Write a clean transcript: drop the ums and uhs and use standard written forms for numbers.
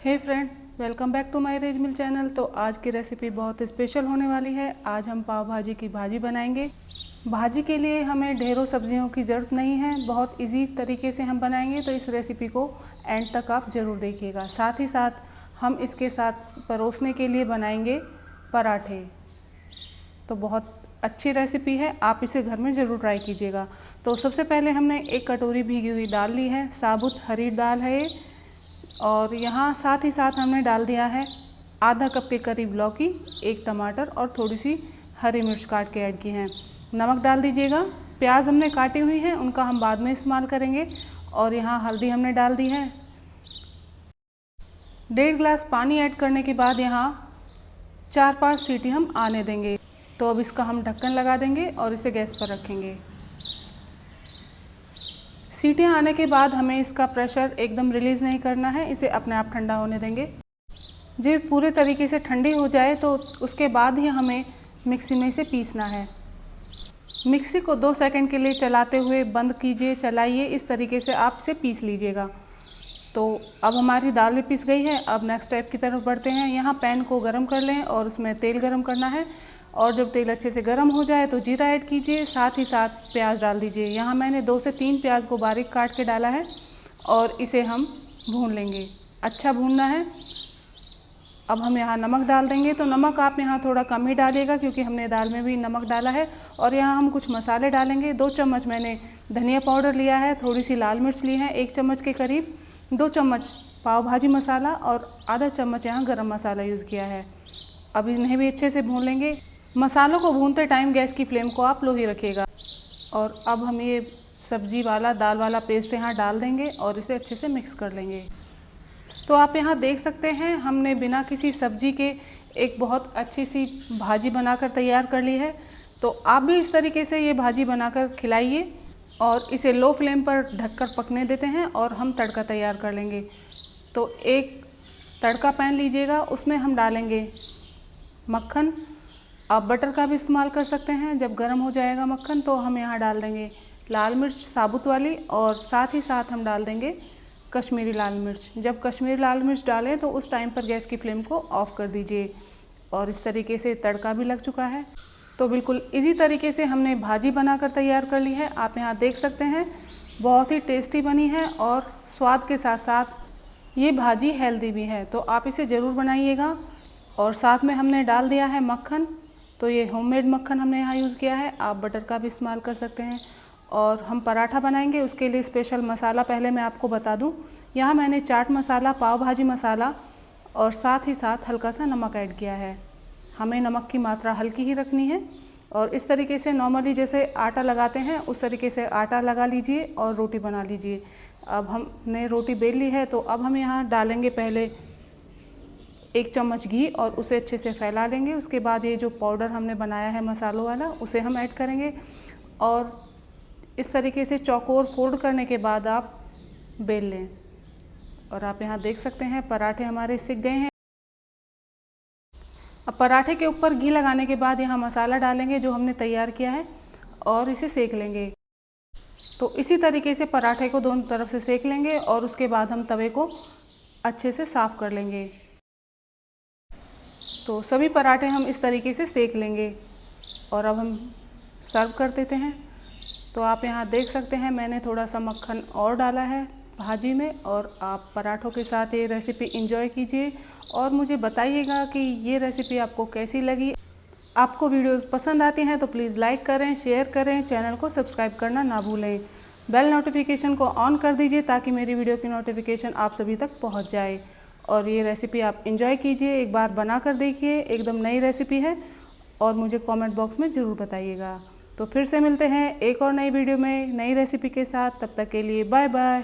Hey friend, welcome back to my रेजमिल channel. तो आज की रेसिपी बहुत स्पेशल होने वाली है। आज हम पाव भाजी की भाजी बनाएंगे। भाजी के लिए हमें ढेरों सब्जियों की ज़रूरत नहीं है, बहुत इजी तरीके से हम बनाएंगे। तो इस रेसिपी को एंड तक आप ज़रूर देखिएगा। साथ ही साथ हम इसके साथ परोसने के लिए बनाएंगे पराठे। तो बहुत अच्छी रेसिपी है, आप इसे घर में ज़रूर ट्राई कीजिएगा। तो सबसे पहले हमने एक कटोरी भीगी हुई दाल ली है, साबुत हरी दाल है ये। और यहाँ साथ ही साथ हमने डाल दिया है आधा कप के करीब लौकी, एक टमाटर और थोड़ी सी हरी मिर्च काट के ऐड की हैं। नमक डाल दीजिएगा। प्याज हमने काटी हुई है, उनका हम बाद में इस्तेमाल करेंगे। और यहाँ हल्दी हमने डाल दी है। 1.5 गिलास पानी ऐड करने के बाद यहाँ 4-5 सीटी हम आने देंगे। तो अब इसका हम ढक्कन लगा देंगे और इसे गैस पर रखेंगे। सीटियाँ आने के बाद हमें इसका प्रेशर एकदम रिलीज़ नहीं करना है, इसे अपने आप ठंडा होने देंगे। जब पूरे तरीके से ठंडी हो जाए तो उसके बाद ही हमें मिक्सी में इसे पीसना है। मिक्सी को 2 सेकंड के लिए चलाते हुए बंद कीजिए, चलाइए, इस तरीके से आप इसे पीस लीजिएगा। तो अब हमारी दाल भी पीस गई है। अब नेक्स्ट स्टेप की तरफ बढ़ते हैं। यहाँ पैन को गरम कर लें और उसमें तेल गरम करना है। और जब तेल अच्छे से गर्म हो जाए तो जीरा ऐड कीजिए, साथ ही साथ प्याज डाल दीजिए। यहाँ मैंने 2 से 3 प्याज को बारीक काट के डाला है और इसे हम भून लेंगे, अच्छा भूनना है। अब हम यहाँ नमक डाल देंगे। तो नमक आप यहाँ थोड़ा कम ही डालिएगा क्योंकि हमने दाल में भी नमक डाला है। और यहाँ हम कुछ मसाले डालेंगे। 2 चम्मच मैंने धनिया पाउडर लिया है, थोड़ी सी लाल मिर्च ली है 1 चम्मच के करीब, 2 चम्मच पाव भाजी मसाला और आधा चम्मच यहाँ गरम मसाला यूज़ किया है। अब इन्हें भी अच्छे से भून लेंगे। मसालों को भूनते टाइम गैस की फ्लेम को आप लो ही रखिएगा। और अब हम ये सब्जी वाला दाल वाला पेस्ट यहाँ डाल देंगे और इसे अच्छे से मिक्स कर लेंगे। तो आप यहाँ देख सकते हैं हमने बिना किसी सब्जी के एक बहुत अच्छी सी भाजी बनाकर तैयार कर ली है। तो आप भी इस तरीके से ये भाजी बनाकर खिलाइए और इसे लो फ्लेम पर ढककर पकने देते हैं और हम तड़का तैयार कर लेंगे। तो एक तड़का पैन लीजिएगा, उसमें हम डालेंगे मक्खन। आप बटर का भी इस्तेमाल कर सकते हैं। जब गर्म हो जाएगा मक्खन तो हम यहाँ डाल देंगे लाल मिर्च साबुत वाली और साथ ही साथ हम डाल देंगे कश्मीरी लाल मिर्च। जब कश्मीरी लाल मिर्च डालें तो उस टाइम पर गैस की फ्लेम को ऑफ़ कर दीजिए। और इस तरीके से तड़का भी लग चुका है। तो बिल्कुल इजी तरीके से हमने भाजी बनाकर तैयार कर ली है। आप यहाँ देख सकते हैं बहुत ही टेस्टी बनी है और स्वाद के साथ साथ ये भाजी हेल्दी भी है। तो आप इसे ज़रूर बनाइएगा। और साथ में हमने डाल दिया है मक्खन। तो ये होममेड मक्खन हमने यहाँ यूज़ किया है, आप बटर का भी इस्तेमाल कर सकते हैं। और हम पराठा बनाएंगे, उसके लिए स्पेशल मसाला पहले मैं आपको बता दूँ। यहाँ मैंने चाट मसाला, पाव भाजी मसाला और साथ ही साथ हल्का सा नमक ऐड किया है। हमें नमक की मात्रा हल्की ही रखनी है। और इस तरीके से नॉर्मली जैसे आटा लगाते हैं उस तरीके से आटा लगा लीजिए और रोटी बना लीजिए। अब हमने रोटी बेल ली है। तो अब हम यहाँ डालेंगे पहले 1 चम्मच घी और उसे अच्छे से फैला लेंगे। उसके बाद ये जो पाउडर हमने बनाया है मसालों वाला उसे हम ऐड करेंगे। और इस तरीके से चौकोर फोल्ड करने के बाद आप बेल लें। और आप यहाँ देख सकते हैं पराठे हमारे सिक गए हैं। अब पराठे के ऊपर घी लगाने के बाद यहाँ मसाला डालेंगे जो हमने तैयार किया है और इसे सेक लेंगे। तो इसी तरीके से पराठे को दोनों तरफ से सेक लेंगे और उसके बाद हम तवे को अच्छे से साफ़ कर लेंगे। तो सभी पराठे हम इस तरीके से सेक लेंगे और अब हम सर्व कर देते हैं। तो आप यहाँ देख सकते हैं मैंने थोड़ा सा मक्खन और डाला है भाजी में। और आप पराठों के साथ ये रेसिपी एंजॉय कीजिए और मुझे बताइएगा कि ये रेसिपी आपको कैसी लगी। आपको वीडियोस पसंद आती हैं तो प्लीज़ लाइक करें, शेयर करें, चैनल को सब्सक्राइब करना ना भूलें। बेल नोटिफिकेशन को ऑन कर दीजिए ताकि मेरी वीडियो की नोटिफिकेशन आप सभी तक पहुँच जाए। और ये रेसिपी आप एंजॉय कीजिए, एक बार बना कर देखिए, एकदम नई रेसिपी है। और मुझे कमेंट बॉक्स में ज़रूर बताइएगा। तो फिर से मिलते हैं एक और नई वीडियो में नई रेसिपी के साथ। तब तक के लिए बाय बाय।